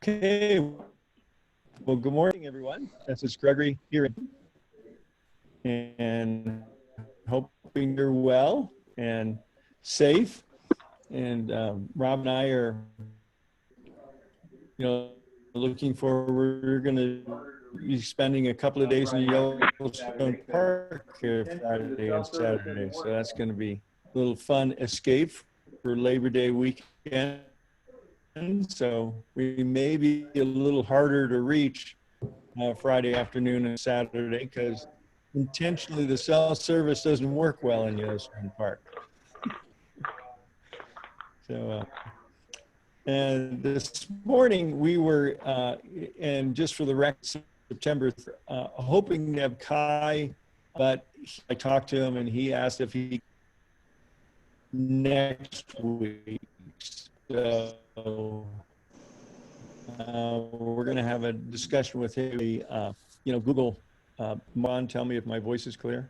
Okay. Well, good morning, everyone. This is Gregory here, and hoping you're well and safe. And Rob and I are, looking forward. We're going to be spending a couple of days in Yellowstone Park here Friday and Saturday. So that's going to be a little fun escape for Labor Day weekend. So we may be a little harder to reach Friday afternoon and Saturday because intentionally the cell service doesn't work well in Yellowstone Park. So, and this morning we were, and just for the record, September, hoping to have Kai, but I talked to him and he asked if he next week. So we're going to have a discussion with him. Google, Mon, tell me if my voice is clear.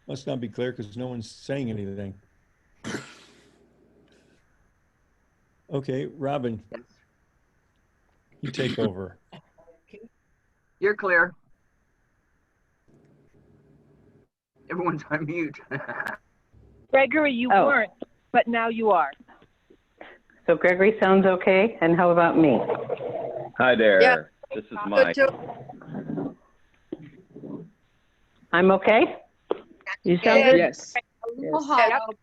Must not be clear because no one's saying anything. Okay, Robin, you take over. You're clear. Everyone's on mute. Gregory, you weren't, but now you are. So Gregory sounds okay, and how about me? Hi there. Yeah. This is Mike. I'm okay? You sound good? Yes. A little hollow.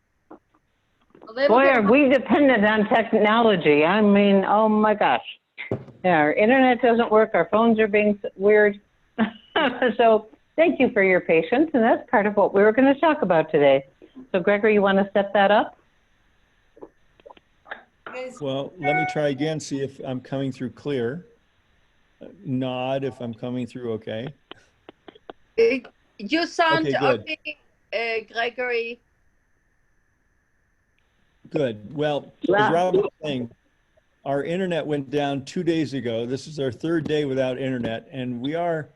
A little Boy, bit are we dependent on technology. I mean, oh my gosh. Yeah, our internet doesn't work, our phones are being weird. So thank you for your patience, and that's part of what we were going to talk about today. So Gregory, you want to set that up? Well, let me try again, see if I'm coming through clear. Nod if I'm coming through okay. You sound Okay, okay, Gregory. Good. Well, as Rob was saying, our internet went down 2 days ago. This is our third day without internet, and we are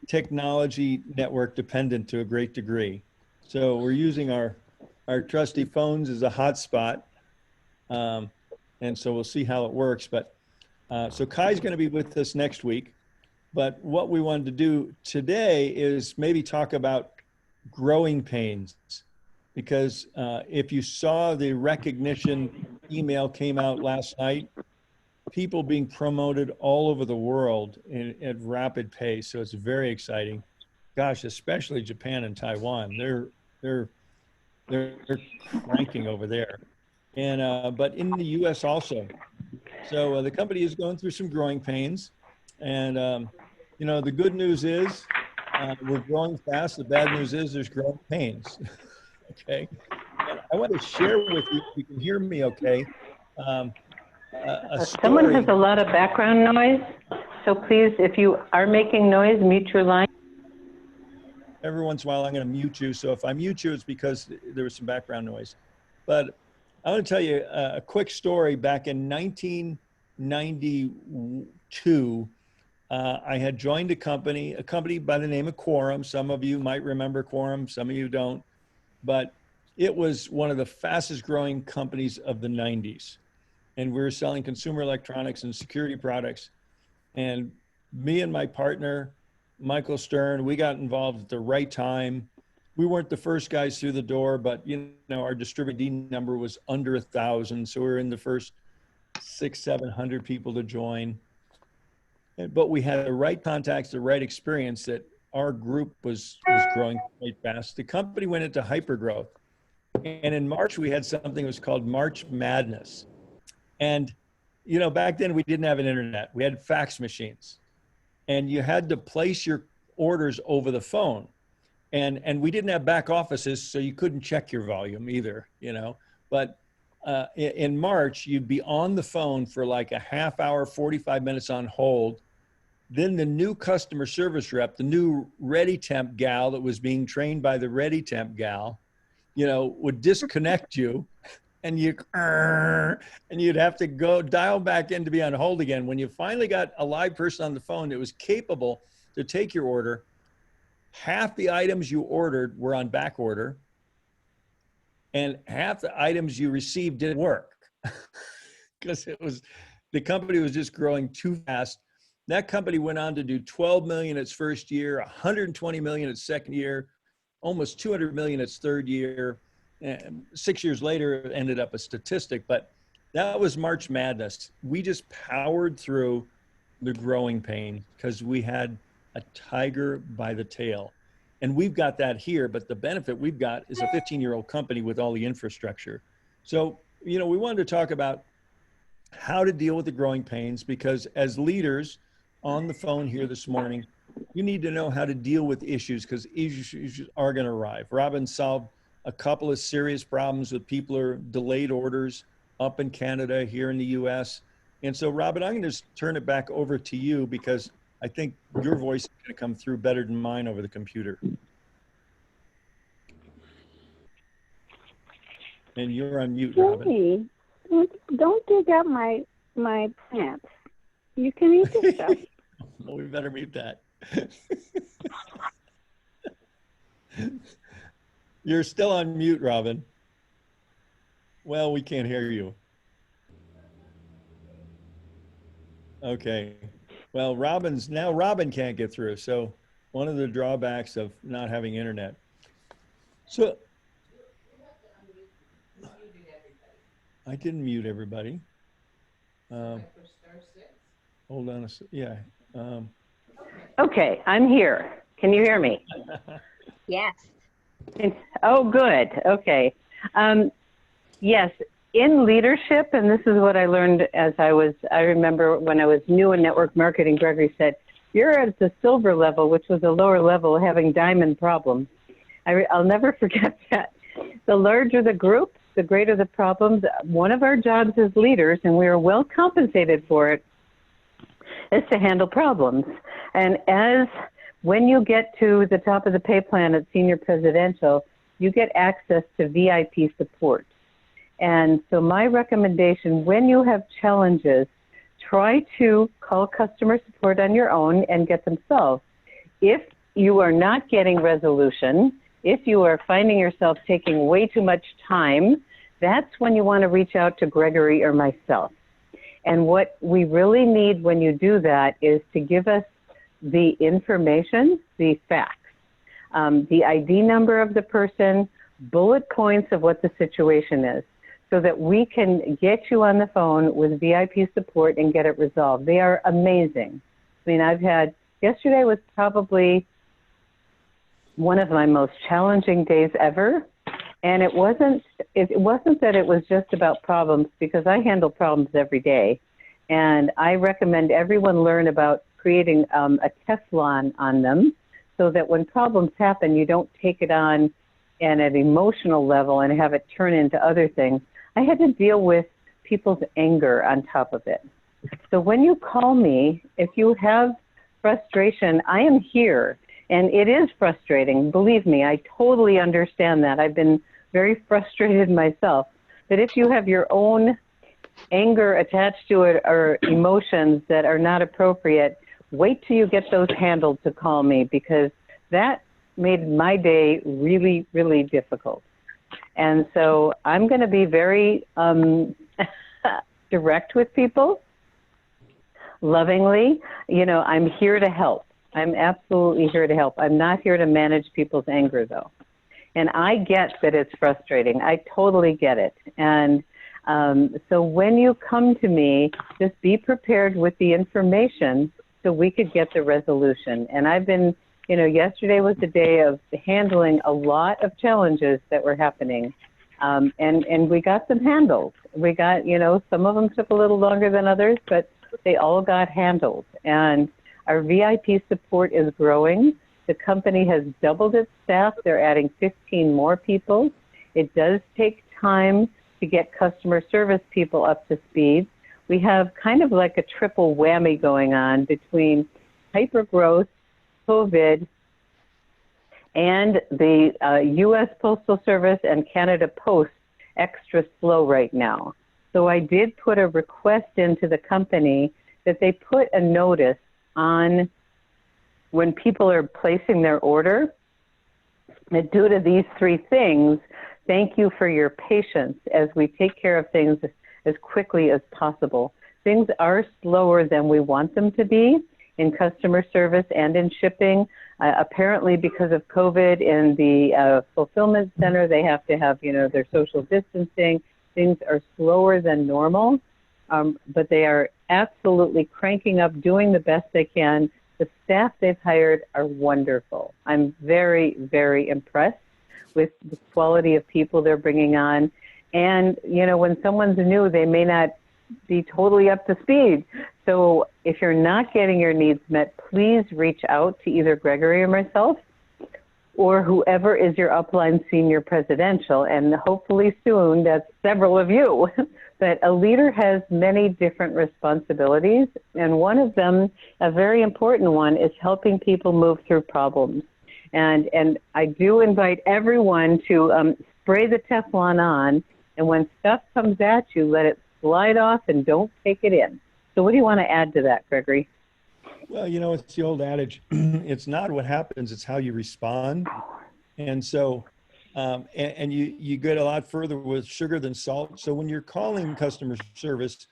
technology network dependent to a great degree. So we're using our trusty phones as a hotspot. And so we'll see how it works. But so Kai's going to be with us next week. But what we wanted to do today is maybe talk about growing pains. Because if you saw the recognition email came out last night, people being promoted all over the world at rapid pace. So it's very exciting. Gosh, especially Japan and Taiwan. They're cranking over there. And but in the U.S. also. So the company is going through some growing pains. And, the good news is we're growing fast. The bad news is there's growing pains. Okay. And I want to share with you, if you can hear me okay, a story. Someone has a lot of background noise. So please, if you are making noise, mute your line. Every once in a while, I'm going to mute you. So if I mute you, it's because there was some background noise. But I want to tell you a quick story. Back in 1992, I had joined a company by the name of Quorum. Some of you might remember Quorum, some of you don't. But it was one of the fastest growing companies of the 90s. And we were selling consumer electronics and security products. And me and my partner, Michael Stern, we got involved at the right time. We weren't the first guys through the door, but our distributor ID number was under 1,000. So we were in the first 600-700 people to join. But we had the right contacts, the right experience that our group was growing quite fast. The company went into hypergrowth. And in March, we had something that was called March Madness. And, back then we didn't have an internet. We had fax machines. And you had to place your orders over the phone. And we didn't have back offices, so you couldn't check your volume either, But in March, you'd be on the phone for like a half hour, 45 minutes on hold. Then the new customer service rep, the new ReadyTemp gal that was being trained by the ReadyTemp gal, would disconnect you and you'd have to go dial back in to be on hold again. When you finally got a live person on the phone that was capable to take your order, half the items you ordered were on back order and half the items you received didn't work. because the company was just growing too fast. That company went on to do 12 million its first year, 120 million its second year, almost 200 million its third year. And 6 years later, it ended up a statistic, but that was March Madness. We just powered through the growing pain because we had a tiger by the tail. And we've got that here, but the benefit we've got is a 15-year-old company with all the infrastructure. So, we wanted to talk about how to deal with the growing pains, because as leaders on the phone here this morning, you need to know how to deal with issues, because issues are going to arrive. Robin solved a couple of serious problems with people or delayed orders up in Canada, here in the US. And so, Robin, I'm going to just turn it back over to you, because I think your voice is going to come through better than mine over the computer. And you're on mute, Robin. Don't dig up my plants. You can eat this stuff. Well, we better mute that. You're still on mute, Robin. Well, we can't hear you. Okay. Well, Robin can't get through. So one of the drawbacks of not having internet. So I didn't mute everybody. Hold on a second. Yeah. Okay, I'm here. Can you hear me? Yes. Oh, good. Okay. Yes, in leadership, and this is what I learned I remember when I was new in network marketing, Gregory said, you're at the silver level, which was a lower level, having diamond problems. I'll never forget that. The larger the group, the greater the problems. One of our jobs as leaders, and we are well compensated for it, is to handle problems. And when you get to the top of the pay plan at senior presidential, you get access to VIP support. And so my recommendation, when you have challenges, try to call customer support on your own and get them solved. If you are not getting resolution, if you are finding yourself taking way too much time, that's when you want to reach out to Gregory or myself. And what we really need when you do that is to give us the information, the facts, the ID number of the person, bullet points of what the situation is, so that we can get you on the phone with VIP support and get it resolved. They are amazing. I mean, yesterday was probably one of my most challenging days ever. And it wasn't that it was just about problems, because I handle problems every day. And I recommend everyone learn about creating a Teflon on them, so that when problems happen, you don't take it on at an emotional level and have it turn into other things. I had to deal with people's anger on top of it. So when you call me, if you have frustration, I am here. And it is frustrating. Believe me, I totally understand that. I've been very frustrated myself. But if you have your own anger attached to it or emotions that are not appropriate, wait till you get those handled to call me, because that made my day really, really difficult. And so I'm going to be very direct with people, lovingly. I'm here to help. I'm absolutely here to help. I'm not here to manage people's anger, though. And I get that it's frustrating. I totally get it. And so when you come to me, just be prepared with the information so we could get the resolution. And I've been, yesterday was a day of handling a lot of challenges that were happening. And we got them handled. We got, some of them took a little longer than others, but they all got handled. And our VIP support is growing. The company has doubled its staff. They're adding 15 more people. It does take time to get customer service people up to speed. We have kind of like a triple whammy going on between hypergrowth, COVID, and the U.S. Postal Service and Canada Post extra slow right now. So I did put a request into the company that they put a notice on when people are placing their order, that due to these three things, thank you for your patience as we take care of things as quickly as possible. Things are slower than we want them to be in customer service and in shipping. Apparently, because of COVID in the fulfillment center, they have to have, their social distancing. Things are slower than normal, but they are absolutely cranking up, doing the best they can. The staff they've hired are wonderful. I'm very, very impressed with the quality of people they're bringing on. And, when someone's new, they may not be totally up to speed. So if you're not getting your needs met, please reach out to either Gregory or myself or whoever is your upline senior presidential. And hopefully soon, that's several of you. But a leader has many different responsibilities. And one of them, a very important one, is helping people move through problems. And I do invite everyone to spray the Teflon on. And when stuff comes at you, let it slide off and don't take it in. So what do you want to add to that, Gregory? Well, it's the old adage, it's not what happens, it's how you respond. And so, and you get a lot further with sugar than salt. So when you're calling customer service,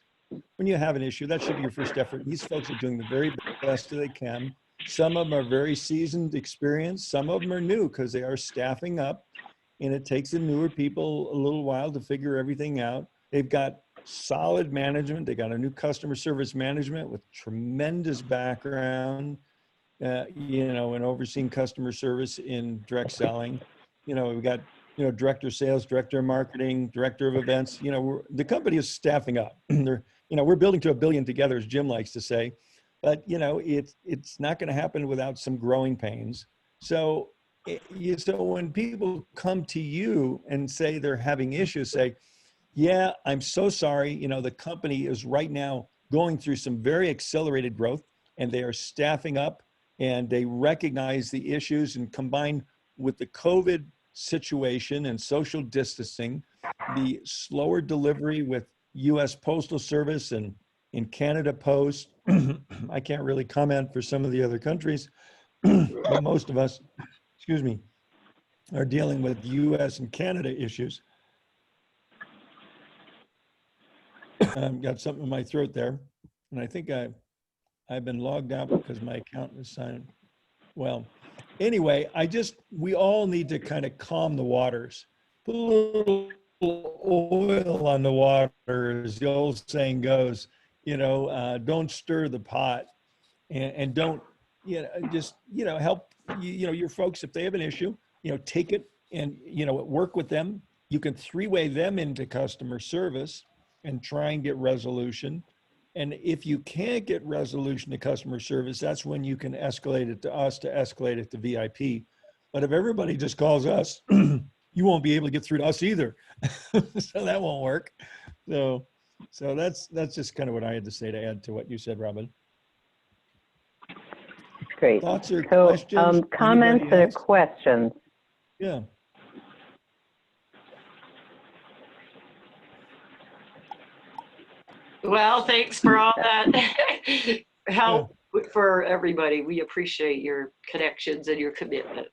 when you have an issue, that should be your first effort. These folks are doing the very best that they can. Some of them are very seasoned, experienced. Some of them are new because they are staffing up, and it takes the newer people a little while to figure everything out. They've got solid management. They got a new customer service management with tremendous background, in overseeing customer service in direct selling. We've got, director of sales, director of marketing, director of events. The company is staffing up. We're building to $1 billion together, as Jim likes to say. But, it's not going to happen without some growing pains. So when people come to you and say they're having issues, say, yeah, I'm so sorry. The company is right now going through some very accelerated growth, and they are staffing up, and they recognize the issues, and combined with the COVID situation and social distancing, the slower delivery with U.S. Postal Service and in Canada Post. I can't really comment for some of the other countries, but most of us, are dealing with U.S. and Canada issues. Got something in my throat there, and I think I've been logged out because my account is signed. Well, anyway, we all need to kind of calm the waters, put a little oil on the water, as the old saying goes. Don't stir the pot, and don't help your folks if they have an issue. Take it and work with them. You can three-way them into customer service and try and get resolution. And if you can't get resolution to customer service, that's when you can escalate it to us to escalate it to VIP. But if everybody just calls us, you won't be able to get through to us either. So that won't work. So that's just kind of what I had to say to add to what you said, Robin. Great. Thoughts or so, questions? comments or questions? Yeah. Well, thanks for all that help for everybody. We appreciate your connections and your commitment.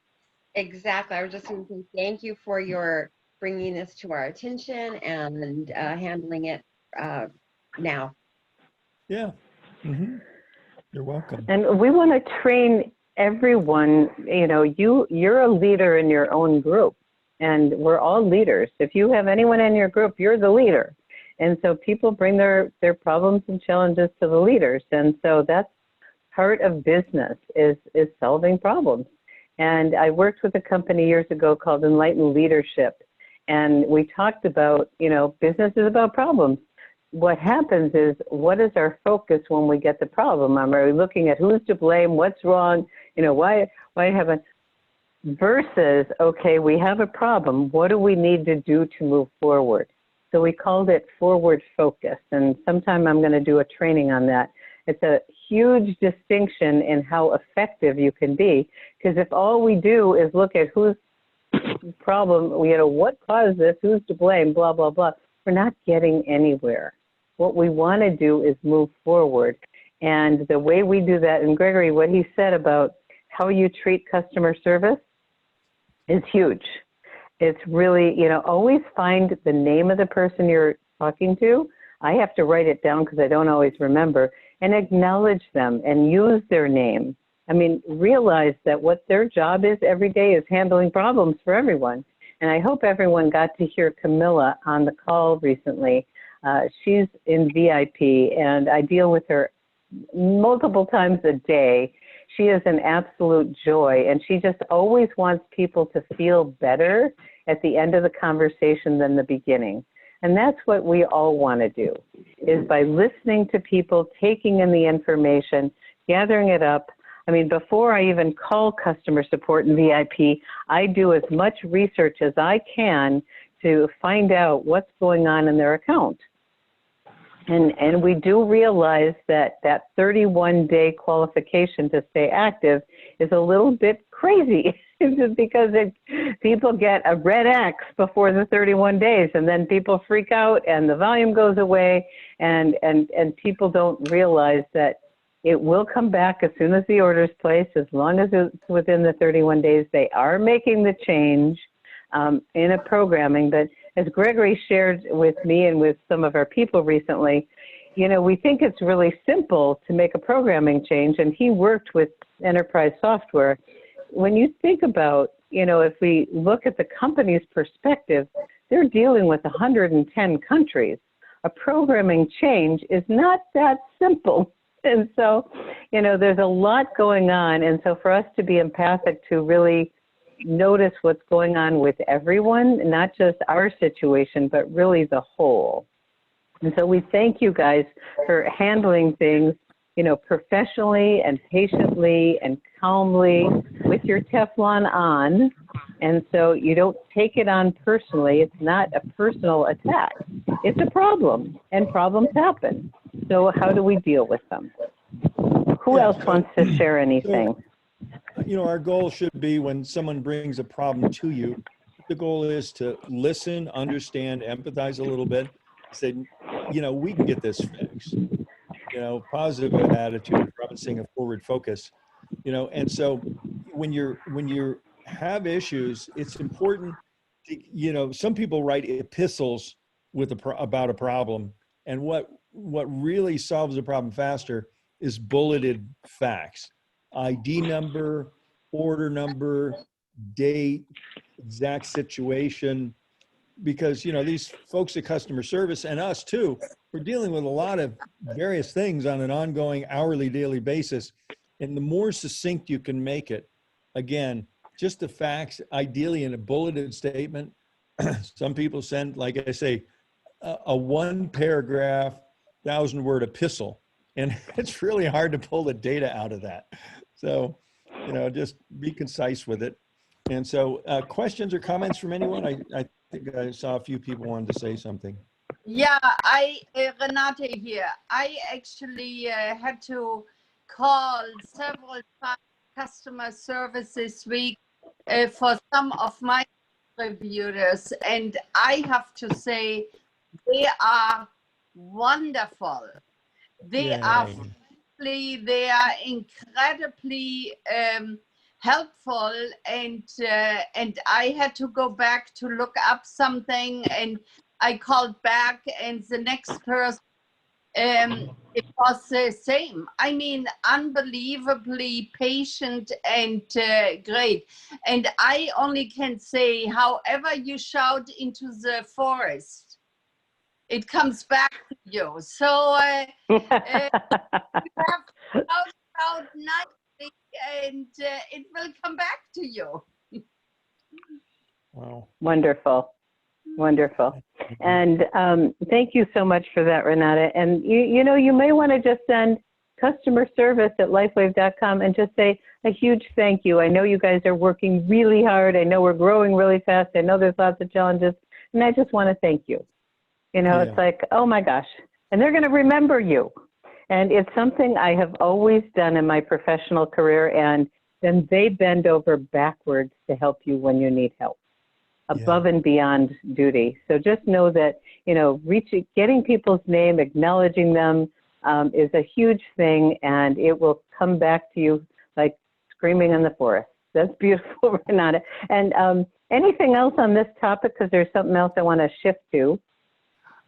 Exactly. I was just going to say thank you for your bringing this to our attention and handling it now. Yeah. Mm-hmm. You're welcome. And we want to train everyone. You're a leader in your own group, and we're all leaders. If you have anyone in your group, you're the leader. And so people bring their problems and challenges to the leaders. And so that's part of business is solving problems. And I worked with a company years ago called Enlightened Leadership. And we talked about, business is about problems. What happens is, what is our focus when we get the problem? Are we looking at who's to blame, what's wrong, why haven't, versus, okay, we have a problem. What do we need to do to move forward? So we called it forward focus, and sometime I'm going to do a training on that. It's a huge distinction in how effective you can be, because if all we do is look at whose problem, what caused this, who's to blame, blah, blah, blah, we're not getting anywhere. What we want to do is move forward. And the way we do that, and Gregory, what he said about how you treat customer service is huge. It's really, always find the name of the person you're talking to. I have to write it down because I don't always remember, and acknowledge them and use their name. I mean, realize that what their job is every day is handling problems for everyone. And I hope everyone got to hear Camilla on the call recently. She's in VIP, and I deal with her multiple times a day. She is an absolute joy, and she just always wants people to feel better at the end of the conversation than the beginning. And that's what we all want to do, is by listening to people, taking in the information, gathering it up. I mean, before I even call customer support in VIP, I do as much research as I can to find out what's going on in their account. And we do realize that that 31-day qualification to stay active is a little bit crazy because people get a red X before the 31 days, and then people freak out and the volume goes away, and people don't realize that it will come back as soon as the order is placed. As long as it's within the 31 days, they are making the change in a programming. But as Gregory shared with me and with some of our people recently, you know, we think it's really simple to make a programming change, and he worked with enterprise software. When you think about, you know, if we look at the company's perspective, they're dealing with 110 countries. A programming change is not that simple. And so, you know, there's a lot going on. And so for us to be empathic, to really notice what's going on with everyone, not just our situation, but really the whole. And so we thank you guys for handling things, you know, professionally and patiently and calmly with your Teflon on. And so you don't take it on personally. It's not a personal attack. It's a problem, and problems happen. So how do we deal with them? Who else wants to share anything? You know, our goal should be, when someone brings a problem to you, the goal is to listen, understand, empathize a little bit, say, you know, we can get this fixed. You know, positive attitude, referencing a forward focus. You know, and so when you have issues, it's important to, you know, some people write epistles with about a problem, and what really solves a problem faster is bulleted facts. ID number, order number, date, exact situation, because, you know, these folks at customer service, and us too, we're dealing with a lot of various things on an ongoing hourly, daily basis. And the more succinct you can make it, again, just the facts, ideally in a bulleted statement. Some people send, like I say, a 1-paragraph, 1,000-word epistle, and it's really hard to pull the data out of that. So, you know, just be concise with it. And so questions or comments from anyone? I think I saw a few people wanted to say something. Yeah, Renate here. I actually had to call several times customer service this week for some of my distributors, and I have to say they are wonderful. They are friendly, they are incredibly helpful, and I had to go back to look up something, and I called back, and the next person, it was the same. I mean, unbelievably patient and great. And I only can say, however you shout into the forest, it comes back to you. So you have to shout nicely, and it will come back to you. Wow. Wonderful. Wonderful. And thank you so much for that, Renata. And you know, you may want to just send customer service at lifewave.com and just say a huge thank you. I know you guys are working really hard. I know we're growing really fast. I know there's lots of challenges, and I just want to thank you. You know, It's like, oh my gosh. And they're going to remember you. And it's something I have always done in my professional career, and then they bend over backwards to help you when you need help. Above and beyond duty. So just know that, you know, getting people's name, acknowledging them is a huge thing, and it will come back to you like screaming in the forest. That's beautiful, Renata. And anything else on this topic? Because there's something else I want to shift to.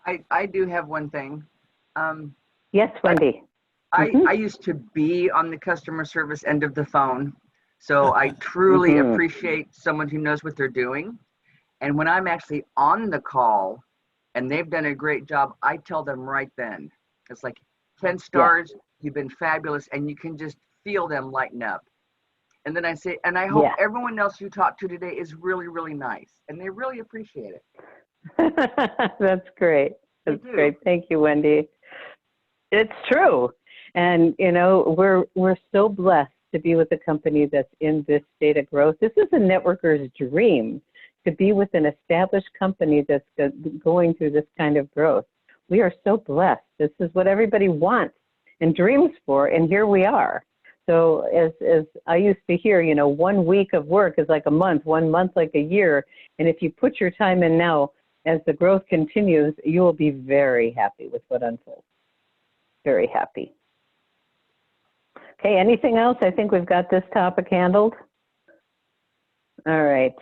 I do have one thing. Yes, Wendy. I used to be on the customer service end of the phone. So I truly appreciate someone who knows what they're doing. And when I'm actually on the call and they've done a great job, I tell them right then. It's like 10 stars, you've been fabulous, and you can just feel them lighten up. And then I say, and I hope everyone else you talk to today is really, really nice. And they really appreciate it. That's great. That's great. Thank you, Wendy. It's true. And, you know, we're so blessed to be with a company that's in this state of growth. This is a networker's dream, to be with an established company that's going through this kind of growth. We are so blessed. This is what everybody wants and dreams for, and here we are. So as I used to hear, you know, 1 week of work is like a month, 1 month like a year. And if you put your time in now, as the growth continues, you will be very happy with what unfolds. Very happy. Okay, anything else? I think we've got this topic handled. All right.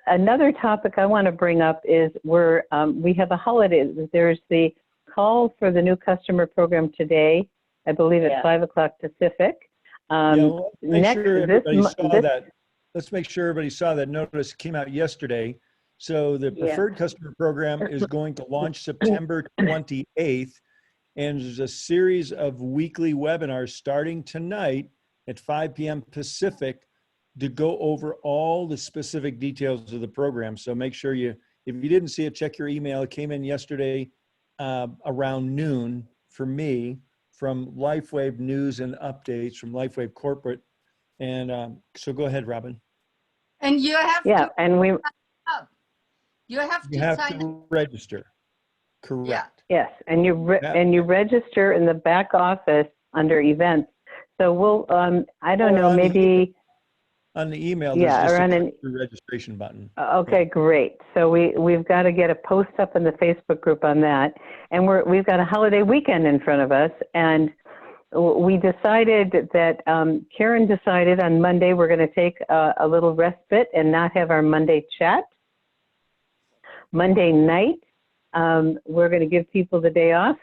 Another topic I want to bring up is we have a holiday. There's the call for the new customer program today. I believe at 5 o'clock Pacific. Let's make sure everybody saw that notice came out yesterday. So the preferred customer program is going to launch September 28th. And there's a series of weekly webinars starting tonight at 5 p.m. Pacific to go over all the specific details of the program. So make sure if you didn't see it, check your email. It came in yesterday around noon for me from LifeWave News and Updates from LifeWave Corporate. And so go ahead, Robin. And you have to, and we you have to register. Correct. Yeah. Yes, and you register in the back office under events. So we'll I don't know, maybe on the email there's just a registration button. Okay, great. So we've got to get a post up in the Facebook group on that, and we've got a holiday weekend in front of us, and we decided that Karen decided on Monday we're going to take a little respite and not have our Monday chat. Monday night, we're going to give people the day off.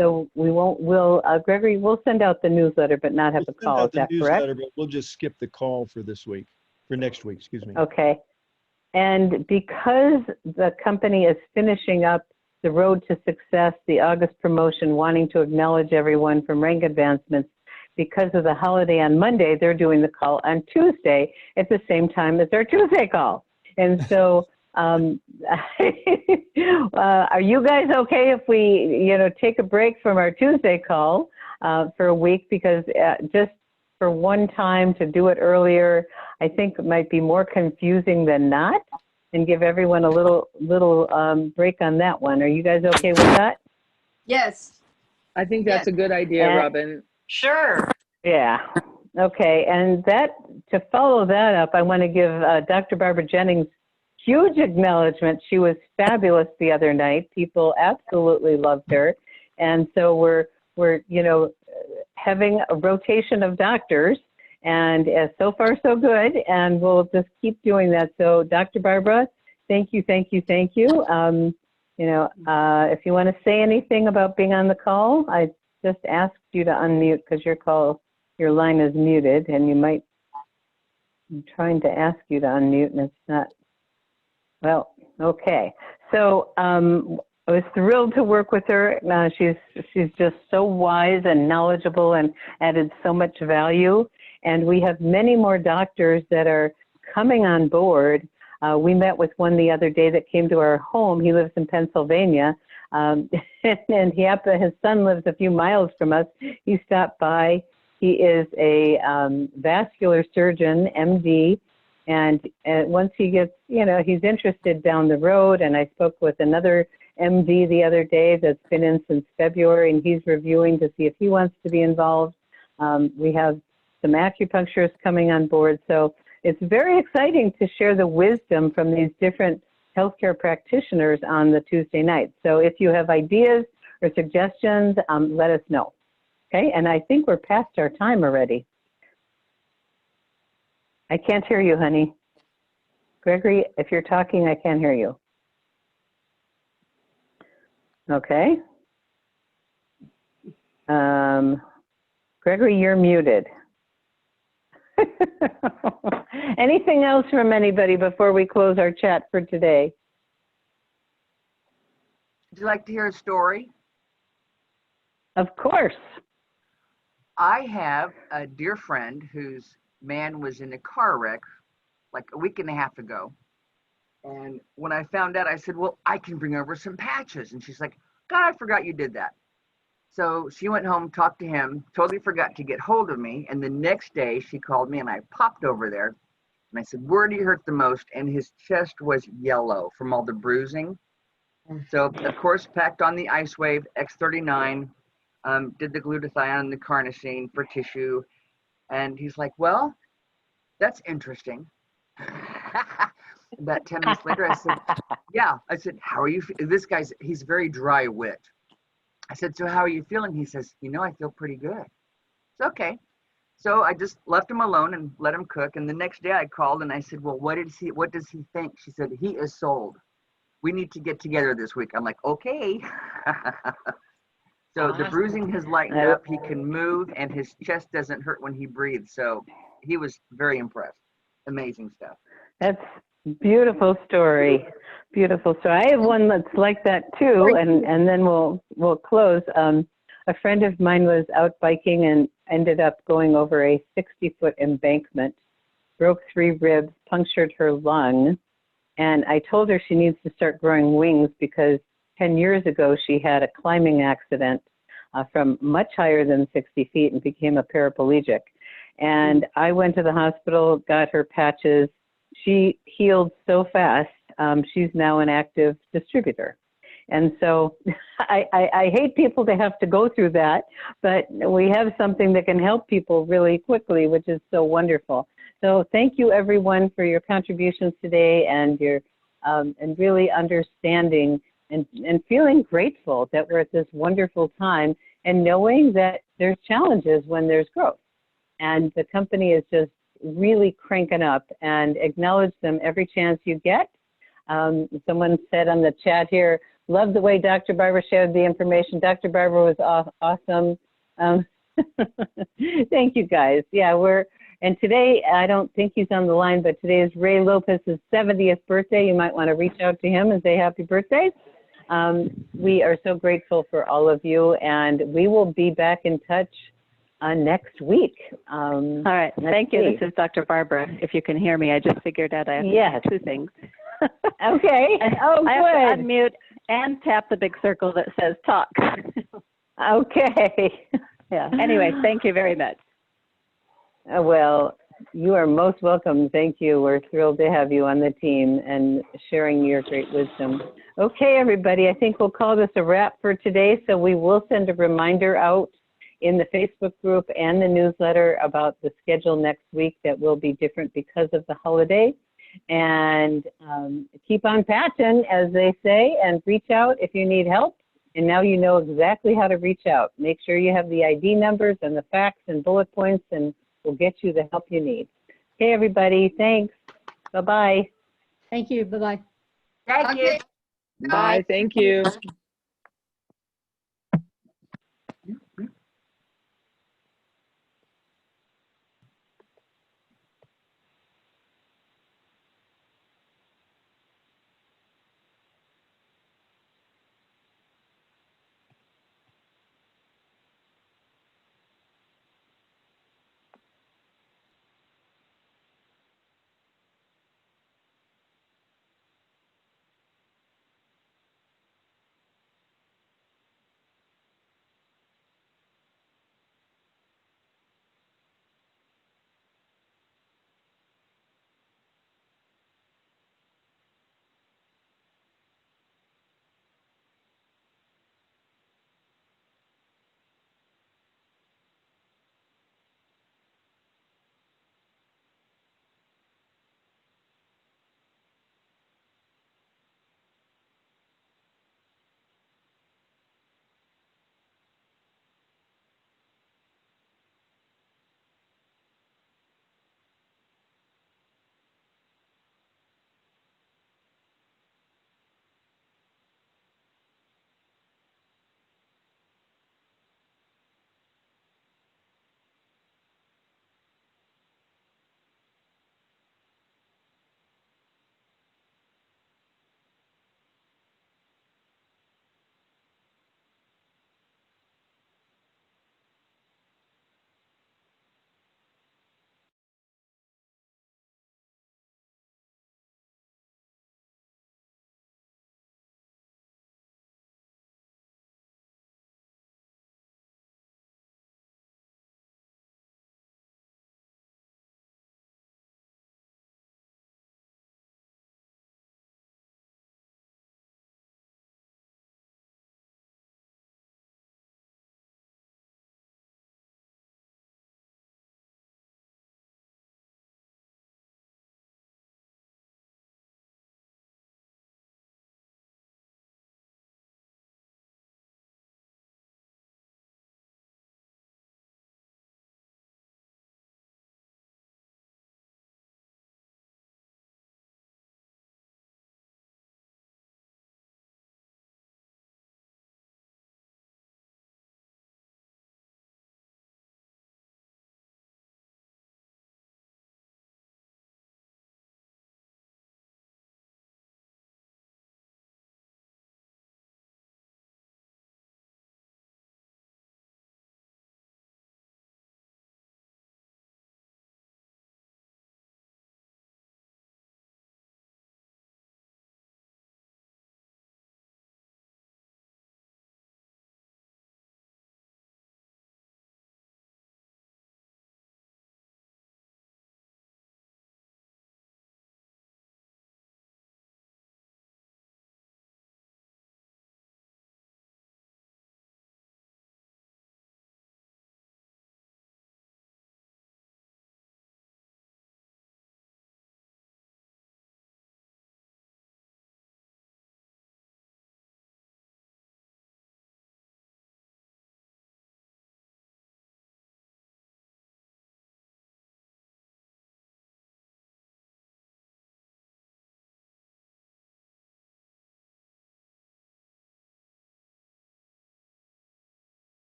So Gregory, we'll send out the newsletter, but not have a call. Is that correct? But we'll just skip the call for next week, excuse me. Okay. And because the company is finishing up the Road to Success, the August promotion, wanting to acknowledge everyone from rank advancements, because of the holiday on Monday, they're doing the call on Tuesday at the same time as our Tuesday call. And so are you guys okay if we, take a break from our Tuesday call for a week? Because just for one time to do it earlier, I think it might be more confusing than not, and give everyone a little break on that one. Are you guys okay with that? Yes. I think that's a good idea, Robin. Sure. Yeah. Okay. And to follow that up, I want to give Dr. Barbara Jennings huge acknowledgement. She was fabulous the other night. People absolutely loved her. And so we're having a rotation of doctors, and so far so good, and we'll just keep doing that. So Dr. Barbara, thank you. If you want to say anything about being on the call, I just asked you to unmute because your line is muted, and I'm trying to ask you to unmute and it's not. Well, okay. So I was thrilled to work with her. She's just so wise and knowledgeable and added so much value. And we have many more doctors that are coming on board. We met with one the other day that came to our home. He lives in Pennsylvania. And his son lives a few miles from us. He stopped by. He is a vascular surgeon, MD. And once he gets, he's interested down the road. And I spoke with another MD the other day that's been in since February, and he's reviewing to see if he wants to be involved. We have some acupuncturists coming on board. So it's very exciting to share the wisdom from these different healthcare practitioners on the Tuesday night. So if you have ideas or suggestions, let us know. Okay, and I think we're past our time already. I can't hear you, honey. Gregory, if you're talking, I can't hear you. Okay. Gregory, you're muted. Anything else from anybody before we close our chat for today? Would you like to hear a story? Of course. I have a dear friend whose man was in a car wreck like a week and a half ago. And when I found out, I said, well, I can bring over some patches. And she's like, God, I forgot you did that. So she went home, talked to him, totally forgot to get hold of me. And the next day she called me and I popped over there and I said, where do you hurt the most? And his chest was yellow from all the bruising. So of course, packed on the Ice Wave X39, did the glutathione and the carnosine for tissue. And he's like, well, that's interesting. About 10 minutes later, I said, yeah. I said, how are you? This guy's, he's very dry-wit. I said, so how are you feeling? He says, you know, I feel pretty good. It's okay. So I just left him alone and let him cook. And the next day I called and I said, well, what does he think? She said, he is sold. We need to get together this week. I'm like, okay. So the bruising has lightened up. He can move and his chest doesn't hurt when he breathes. So he was very impressed. Amazing stuff. That's a beautiful story. Beautiful story. I have one that's like that too, and then we'll close. A friend of mine was out biking and ended up going over a 60-foot embankment, broke 3 ribs, punctured her lung, and I told her she needs to start growing wings because 10 years ago she had a climbing accident from much higher than 60 feet and became a paraplegic. And I went to the hospital, got her patches. She healed so fast. She's now an active distributor. And so I hate people to have to go through that, but we have something that can help people really quickly, which is so wonderful. So thank you everyone for your contributions today and your and really understanding and feeling grateful that we're at this wonderful time and knowing that there's challenges when there's growth. And the company is just really cranking up, and acknowledge them every chance you get. Someone said on the chat here, love the way Dr. Barber shared the information. Dr. Barber was awesome. Thank you guys. Yeah, and today, I don't think he's on the line, but today is Ray Lopez's 70th birthday. You might want to reach out to him and say happy birthday. We are so grateful for all of you, and we will be back in touch next week. All right. Thank you. This is Dr. Barbara. If you can hear me, I just figured out I have to do 2 things. Okay. Oh, I good. have to unmute and tap the big circle that says talk. Okay. Yeah. Anyway, thank you very much. Well, you are most welcome. Thank you. We're thrilled to have you on the team and sharing your great wisdom. Okay, everybody. I think we'll call this a wrap for today. So we will send a reminder out in the Facebook group and the newsletter about the schedule next week that will be different because of the holiday. And keep on patching, as they say, and reach out if you need help. And now you know exactly how to reach out. Make sure you have the ID numbers and the facts and bullet points, and we'll get you the help you need. Okay, everybody. Thanks. Bye-bye. Thank you. Bye-bye. Thank you. Bye. Thank you.